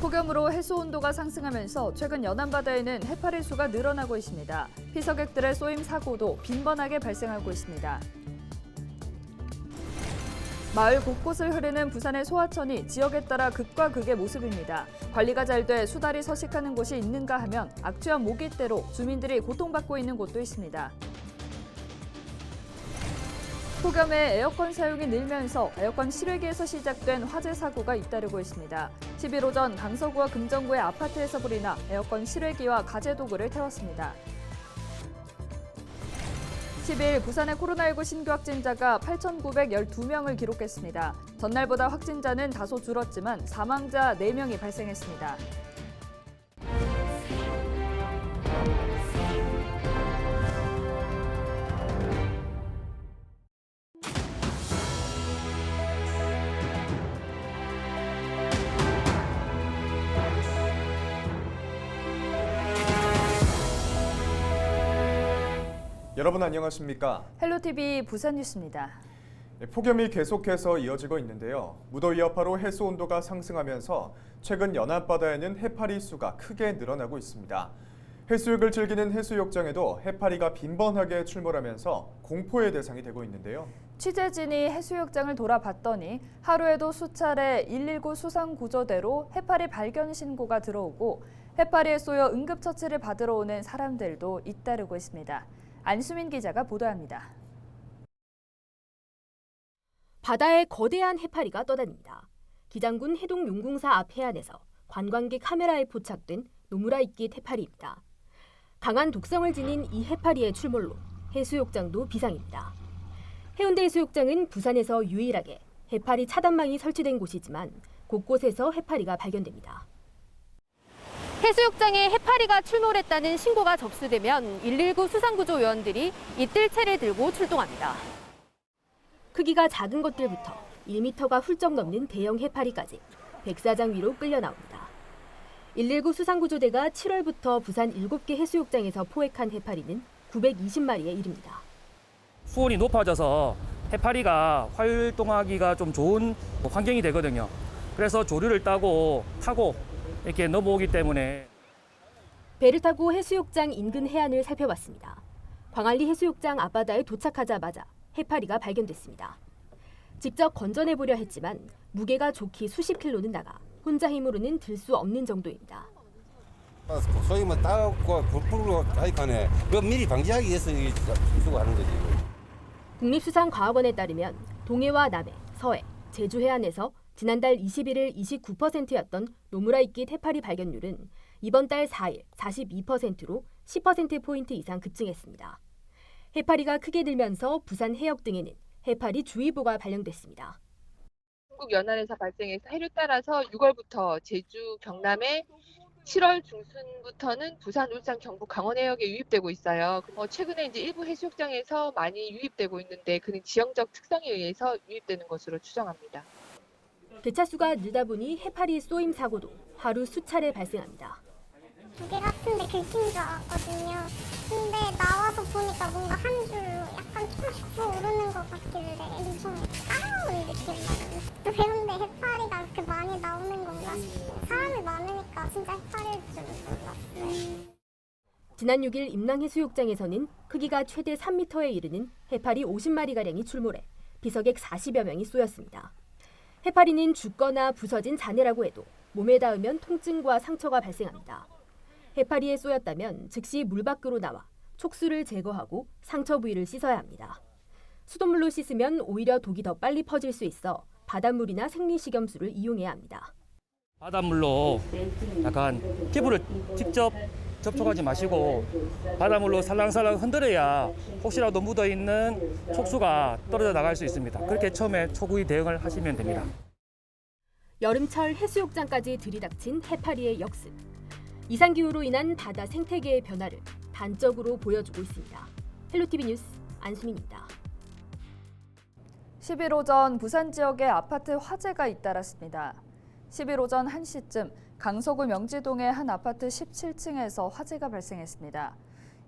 폭염으로 해수 온도가 상승하면서 최근 연안바다에는 해파리 수가 늘어나고 있습니다. 피서객들의 쏘임 사고도 빈번하게 발생하고 있습니다. 마을 곳곳을 흐르는 부산의 소하천이 지역에 따라 극과 극의 모습입니다. 관리가 잘 돼 수달이 서식하는 곳이 있는가 하면 악취와 모기떼로 주민들이 고통받고 있는 곳도 있습니다. 폭염에 에어컨 사용이 늘면서 에어컨 실외기에서 시작된 화재 사고가 잇따르고 있습니다. 10일 오전 강서구와 금정구의 아파트에서 불이 나 에어컨 실외기와 가재도구를 태웠습니다. 10일 부산의 코로나19 신규 확진자가 8,912명을 기록했습니다. 전날보다 확진자는 다소 줄었지만 사망자 4명이 발생했습니다. 여러분 안녕하십니까? 헬로티비 부산 뉴스입니다. 폭염이 계속해서 이어지고 있는데요. 무더위 여파로 해수 온도가 상승하면서 최근 연안바다에는 해파리 수가 크게 늘어나고 있습니다. 해수욕을 즐기는 해수욕장에도 해파리가 빈번하게 출몰하면서 공포의 대상이 되고 있는데요. 취재진이 해수욕장을 돌아봤더니 하루에도 수차례 119 수상구조대로 해파리 발견 신고가 들어오고 해파리에 쏘여 응급처치를 받으러 오는 사람들도 잇따르고 있습니다. 안수민 기자가 보도합니다. 바다에 거대한 해파리가 떠다닙니다. 기장군 해동용궁사 앞 해안에서 관광객 카메라에 포착된 노무라이끼 해파리입니다. 강한 독성을 지닌 이 해파리의 출몰로 해수욕장도 비상입니다. 해운대 해수욕장은 부산에서 유일하게 해파리 차단망이 설치된 곳이지만 곳곳에서 해파리가 발견됩니다. 해수욕장에 해파리가 출몰했다는 신고가 접수되면 119 수상구조 요원들이 이틀 채를 들고 출동합니다. 크기가 작은 것들부터 1m가 훌쩍 넘는 대형 해파리까지 백사장 위로 끌려 나옵니다. 119 수상구조대가 7월부터 부산 7개 해수욕장에서 포획한 해파리는 920마리에 이릅니다. 수온이 높아져서 해파리가 활동하기가 좀 좋은 환경이 되거든요. 그래서 조류를 타고 이렇게 넘어오기 때문에. 배를 타고 해수욕장 인근 해안을 살펴봤습니다. 광안리 해수욕장 앞바다에 도착하자마자 해파리가 발견됐습니다. 직접 건져내보려 했지만 무게가 좋기 수십 킬로는 나가 혼자 힘으로는 들 수 없는 정도입니다. 소위 뭐 따고 불풀고 하니까네 그 미리 방지하기 위해서 쓰고 하는 거지. 국립수산과학원에 따르면 동해와 남해, 서해, 제주 해안에서 지난달 21일 29%였던 노무라이끼 해파리 발견률은 이번 달 4일 42%로 10%포인트 이상 급증했습니다. 해파리가 크게 늘면서 부산 해역 등에는 해파리 주의보가 발령됐습니다. 중국 연안에서 발생해서 해를 따라서 6월부터 제주, 경남에 7월 중순부터는 부산, 울산, 경북, 강원 해역에 유입되고 있어요. 최근에 이제 일부 해수욕장에서 많이 유입되고 있는데 그는 지형적 특성에 의해서 유입되는 것으로 추정합니다. 개체수가 늘다 보니 해파리 쏘임 사고도 하루 수차례 발생합니다. 두 개 같은데 긁힌 줄 알았거든요. 근데 나와서 보니까 뭔가 한 줄로 약간 툭 오르는 것 같길래 엄청 따가운 느낌 나요. 배운데 해파리가 그렇게 많이 나오는 건가 싶어요. 사람이 많으니까 진짜 해파리일 줄 몰랐어요. 지난 6일 임랑해수욕장에서는 크기가 최대 3m에 이르는 해파리 50마리가량이 출몰해 비서객 40여 명이 쏘였습니다. 해파리는 죽거나 부서진 잔해라고 해도 몸에 닿으면 통증과 상처가 발생합니다. 해파리에 쏘였다면 즉시 물 밖으로 나와 촉수를 제거하고 상처 부위를 씻어야 합니다. 수돗물로 씻으면 오히려 독이 더 빨리 퍼질 수 있어 바닷물이나 생리식염수를 이용해야 합니다. 바닷물로 약간 피부를 직접 접촉하지 마시고 바닷물로 살랑살랑 흔들어야 혹시라도 묻어있는 촉수가 떨어져 나갈 수 있습니다. 그렇게 처음에 초구의 대응을 하시면 됩니다. 여름철 해수욕장까지 들이닥친 해파리의 역습. 이상기후로 인한 바다 생태계의 변화를 단적으로 보여주고 있습니다. 헬로티비 뉴스 안수민입니다. 10일 오전 부산 지역의 아파트 화재가 잇따랐습니다. 10일 오전 1시쯤 강서구 명지동의 한 아파트 17층에서 화재가 발생했습니다.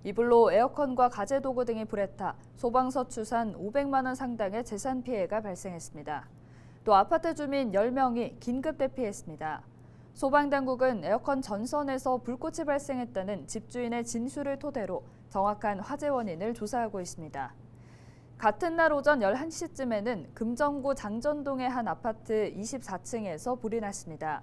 이 불로 에어컨과 가재도구 등이 불에 타 소방서 추산 500만 원 상당의 재산 피해가 발생했습니다. 또 아파트 주민 10명이 긴급 대피했습니다. 소방당국은 에어컨 전선에서 불꽃이 발생했다는 집주인의 진술을 토대로 정확한 화재 원인을 조사하고 있습니다. 같은 날 오전 11시쯤에는 금정구 장전동의 한 아파트 24층에서 불이 났습니다.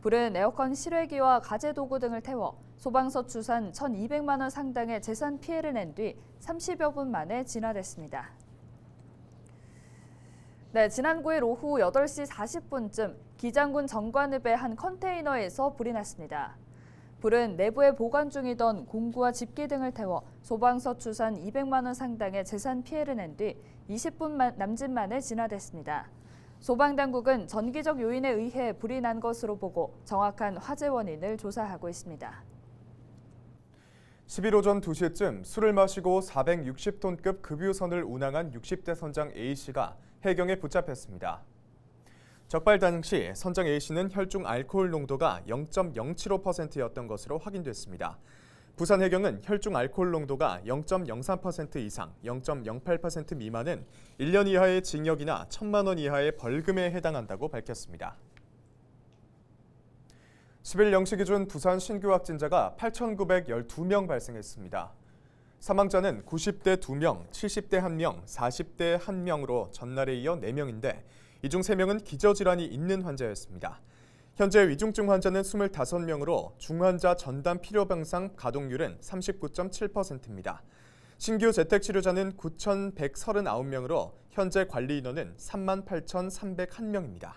불은 에어컨 실외기와 가재도구 등을 태워 소방서 추산 1,200만 원 상당의 재산 피해를 낸 뒤 30여 분 만에 진화됐습니다. 네, 지난 9일 오후 8시 40분쯤 기장군 정관읍의 한 컨테이너에서 불이 났습니다. 불은 내부에 보관 중이던 공구와 집기 등을 태워 소방서 추산 200만 원 상당의 재산 피해를 낸 뒤 20분 남짓 만에 진화됐습니다. 소방당국은 전기적 요인에 의해 불이 난 것으로 보고 정확한 화재 원인을 조사하고 있습니다. 10일 오전 2시쯤 술을 마시고 460톤급 급유선을 운항한 60대 선장 A씨가 해경에 붙잡혔습니다. 적발 당시 선장 A씨는 혈중 알코올 농도가 0.075%였던 것으로 확인됐습니다. 부산해경은 혈중 알코올 농도가 0.03% 이상, 0.08% 미만은 1년 이하의 징역이나 1,000만 원 이하의 벌금에 해당한다고 밝혔습니다. 10일 0시 기준 부산 신규 확진자가 8,912명 발생했습니다. 사망자는 90대 2명, 70대 1명, 40대 1명으로 전날에 이어 4명인데 이 중 3명은 기저질환이 있는 환자였습니다. 현재 위중증 환자는 25명으로 중환자 전담 필요병상 가동률은 39.7%입니다. 신규 재택치료자는 9,139명으로 현재 관리 인원은 38,301명입니다.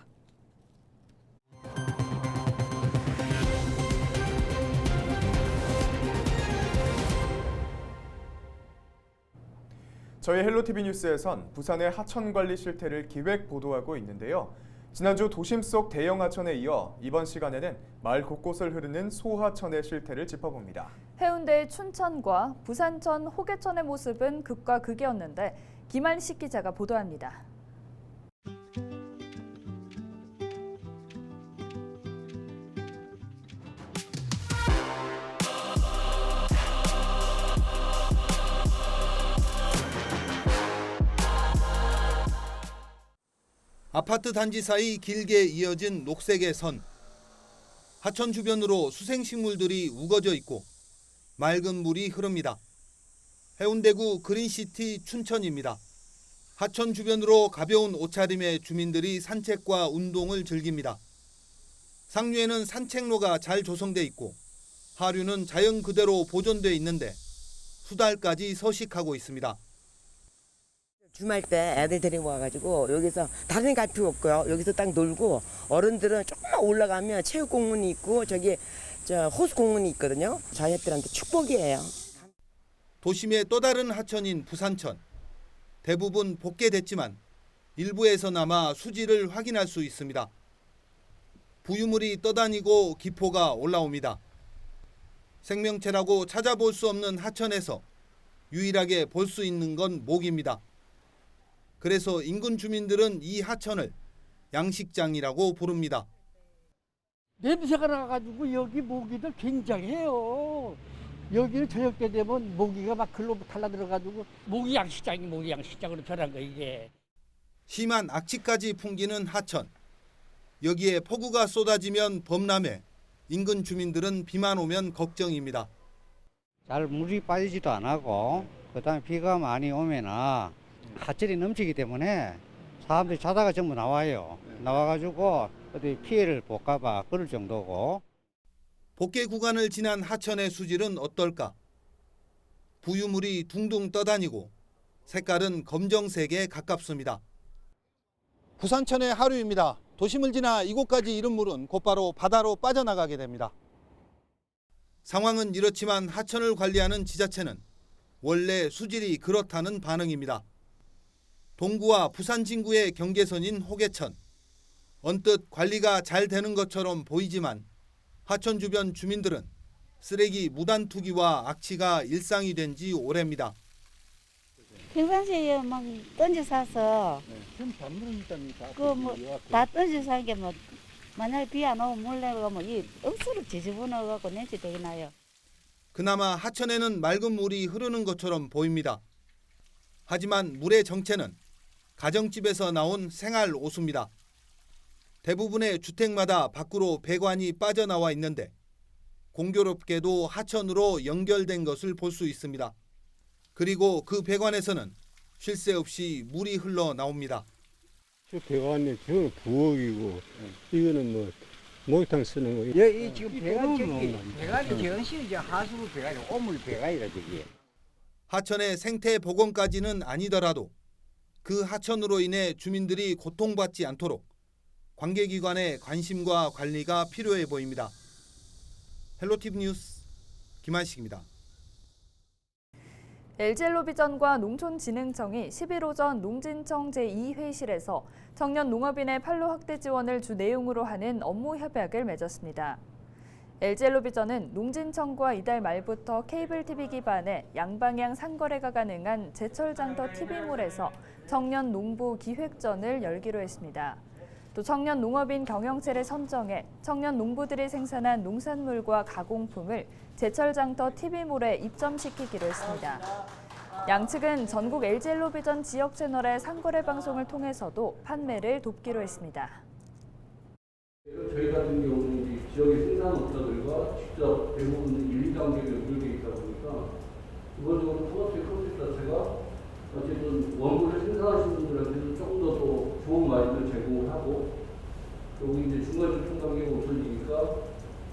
저희 헬로티비 뉴스에선 부산의 하천 관리 실태를 기획 보도하고 있는데요. 지난주 도심 속 대형 하천에 이어 이번 시간에는 마을 곳곳을 흐르는 소하천의 실태를 짚어봅니다. 해운대의 춘천과 부산천 호계천의 모습은 극과 극이었는데 김한식 기자가 보도합니다. 아파트 단지 사이 길게 이어진 녹색의 선. 하천 주변으로 수생식물들이 우거져 있고 맑은 물이 흐릅니다. 해운대구 그린시티 춘천입니다. 하천 주변으로 가벼운 옷차림의 주민들이 산책과 운동을 즐깁니다. 상류에는 산책로가 잘 조성돼 있고 하류는 자연 그대로 보존돼 있는데 수달까지 서식하고 있습니다. 주말 때 애들 데리고 와가지고 여기서 다른 데 갈 필요 없고요. 여기서 딱 놀고 어른들은 조금만 올라가면 체육공원이 있고 저기 호수공원이 있거든요. 저희 애들한테 축복이에요. 도심의 또 다른 하천인 부산천. 대부분 복개됐지만 일부에서나마 수질을 확인할 수 있습니다. 부유물이 떠다니고 기포가 올라옵니다. 생명체라고 찾아볼 수 없는 하천에서 유일하게 볼 수 있는 건 모기입니다. 그래서 인근 주민들은 이 하천을 양식장이라고 부릅니다. 냄새가 나가지고 여기 모기들 굉장해요. 여기는 저녁 때 되면 모기가 막 글로 달라들어가지고 모기 양식장으로 변한 거 이게. 심한 악취까지 풍기는 하천. 여기에 폭우가 쏟아지면 범람해 인근 주민들은 비만 오면 걱정입니다. 잘 물이 빠지지도 안 하고 그다음에 비가 많이 오면은 하천이 넘치기 때문에 사람들이 자다가 전부 나와요. 나와가지고 어디 피해를 볼까봐 그럴 정도고. 복개 구간을 지난 하천의 수질은 어떨까? 부유물이 둥둥 떠다니고 색깔은 검정색에 가깝습니다. 부산천의 하류입니다. 도심을 지나 이곳까지 이른 물은 곧바로 바다로 빠져나가게 됩니다. 상황은 이렇지만 하천을 관리하는 지자체는 원래 수질이 그렇다는 반응입니다. 동구와 부산 진구의 경계선인 호계천. 언뜻 관리가 잘 되는 것처럼 보이지만 하천 주변 주민들은 쓰레기 무단 투기와 악취가 일상이 된 지 오래입니다. 평상시에 막 던져 사서 다 던져 사는 게 만약에 비 안 오면 몰래 가면 이 억수로 뒤집어넣어 갖고 냄새 되게 나요. 그나마 하천에는 맑은 물이 흐르는 것처럼 보입니다. 하지만 물의 정체는 가정집에서 나온 생활 오수입니다. 대부분의 주택마다 밖으로 배관이 빠져나와 있는데 공교롭게도 하천으로 연결된 것을 볼 수 있습니다. 그리고 그 배관에서는 쉴 새 없이 물이 흘러나옵니다. 저 배관이 저는 부엌이고 이거는 뭐 목욕탕 쓰는 거. 이 지금 배관이 전신이 이제 하수구 배관이 오물 배관이라 저기. 하천의 생태 복원까지는 아니더라도 그 하천으로 인해 주민들이 고통받지 않도록 관계기관의 관심과 관리가 필요해 보입니다. 헬로티비 뉴스 김한식입니다. LG엘로비전과 농촌진흥청이 10일 오전 농진청 제2회의실에서 청년 농업인의 판로 확대 지원을 주 내용으로 하는 업무 협약을 맺었습니다. LG엘로비전은 농진청과 이달 말부터 케이블 TV 기반의 양방향 상거래가 가능한 제철장터 TV몰에서 청년 농부 기획전을 열기로 했습니다. 또 청년 농업인 경영체를 선정해 청년 농부들이 생산한 농산물과 가공품을 제철장터 TV몰에 입점시키기로 했습니다. 양측은 전국 LG엘로비전 지역 채널의 상거래 방송을 통해서도 판매를 돕기로 했습니다. 저희 같은 경우는 지역의 생산업자들과 직접 대부분 1, 2단계로 연결되어 있다 보니까 기본적으로 통합적 컨셉 자체가 어쨌든 원물을 생산하시는 분들한테는 조금 더 또 좋은 마진을 제공을 하고 그리고 이제 중간중간 가격이 없어지니까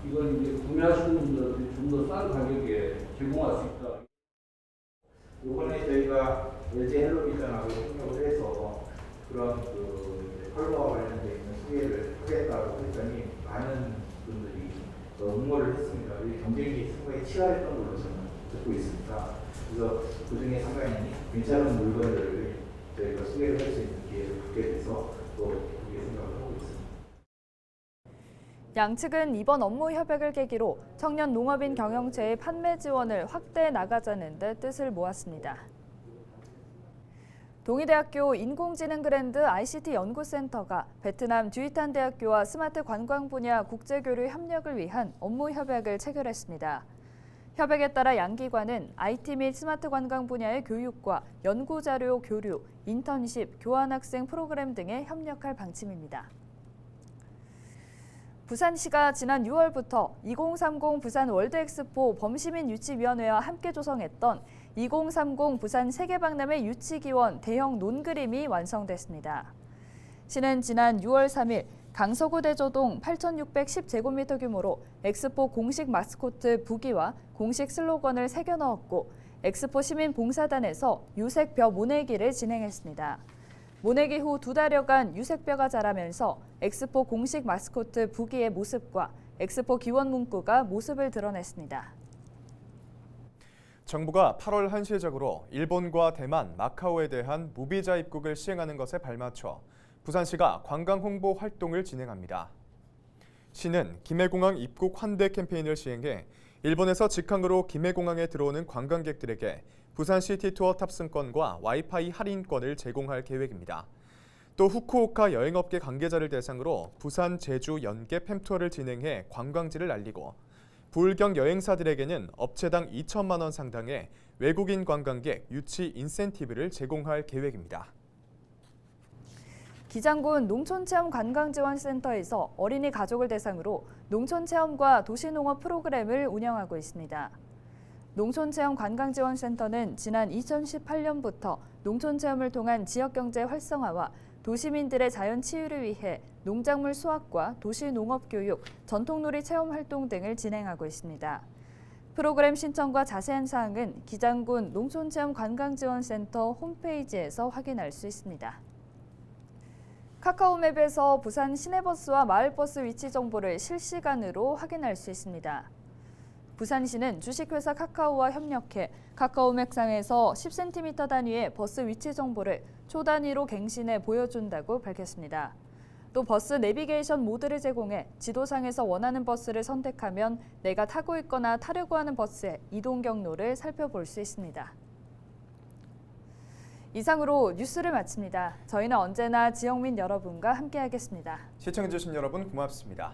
이걸 이제 구매하시는 분들한테 좀 더 싼 가격에 제공할 수 있다. 이번에 저희가 LG엘로비전하고 협력을 해서 그런 컬러와 관련된 있는 소개를 하겠다고 했더니 많은 분들이 응모를 했습니다. 경쟁이 상당히 치열했던 걸로 저는 듣고 있습니다. 그래서 그 중에 상당히 괜찮은 물건을 저희가 소개를 할 수 있는 기회를 갖게 돼서 또 그렇게 생각을 하고 있습니다. 양측은 이번 업무 협약을 계기로 청년 농업인 경영체의 판매 지원을 확대해 나가자는 데 뜻을 모았습니다. 동의대학교 인공지능 그랜드 ICT 연구센터가 베트남 듀이탄 대학교와 스마트 관광 분야 국제교류 협력을 위한 업무 협약을 체결했습니다. 협약에 따라 양 기관은 IT 및 스마트 관광 분야의 교육과 연구자료 교류, 인턴십, 교환학생 프로그램 등에 협력할 방침입니다. 부산시가 지난 6월부터 2030 부산 월드엑스포 범시민유치위원회와 함께 조성했던 2030 부산 세계박람회 유치기원 대형 논그림이 완성됐습니다. 시는 지난 6월 3일 강서구 대조동 8,610제곱미터 규모로 엑스포 공식 마스코트 부기와 공식 슬로건을 새겨 넣었고 엑스포 시민봉사단에서 유색벼 모내기를 진행했습니다. 모내기 후 2달여간 유색벼가 자라면서 엑스포 공식 마스코트 부기의 모습과 엑스포 기원 문구가 모습을 드러냈습니다. 정부가 8월 한시적으로 일본과 대만, 마카오에 대한 무비자 입국을 시행하는 것에 발맞춰 부산시가 관광 홍보 활동을 진행합니다. 시는 김해공항 입국 환대 캠페인을 시행해 일본에서 직항으로 김해공항에 들어오는 관광객들에게 부산 시티투어 탑승권과 와이파이 할인권을 제공할 계획입니다. 또 후쿠오카 여행업계 관계자를 대상으로 부산, 제주 연계 팸투어를 진행해 관광지를 알리고 불경 여행사들에게는 업체당 2천만 원 상당의 외국인 관광객 유치 인센티브를 제공할 계획입니다. 기장군 농촌체험관광지원센터에서 어린이 가족을 대상으로 농촌체험과 도시농업 프로그램을 운영하고 있습니다. 농촌체험관광지원센터는 지난 2018년부터 농촌체험을 통한 지역경제 활성화와 도시민들의 자연 치유를 위해 농작물 수확과 도시농업 교육, 전통놀이 체험 활동 등을 진행하고 있습니다. 프로그램 신청과 자세한 사항은 기장군 농촌체험관광지원센터 홈페이지에서 확인할 수 있습니다. 카카오맵에서 부산 시내버스와 마을버스 위치 정보를 실시간으로 확인할 수 있습니다. 부산시는 주식회사 카카오와 협력해 카카오맵상에서 10cm 단위의 버스 위치 정보를 초단위로 갱신해 보여준다고 밝혔습니다. 또 버스 내비게이션 모드를 제공해 지도상에서 원하는 버스를 선택하면 내가 타고 있거나 타려고 하는 버스의 이동 경로를 살펴볼 수 있습니다. 이상으로 뉴스를 마칩니다. 저희는 언제나 지역민 여러분과 함께하겠습니다. 시청해주신 여러분 고맙습니다.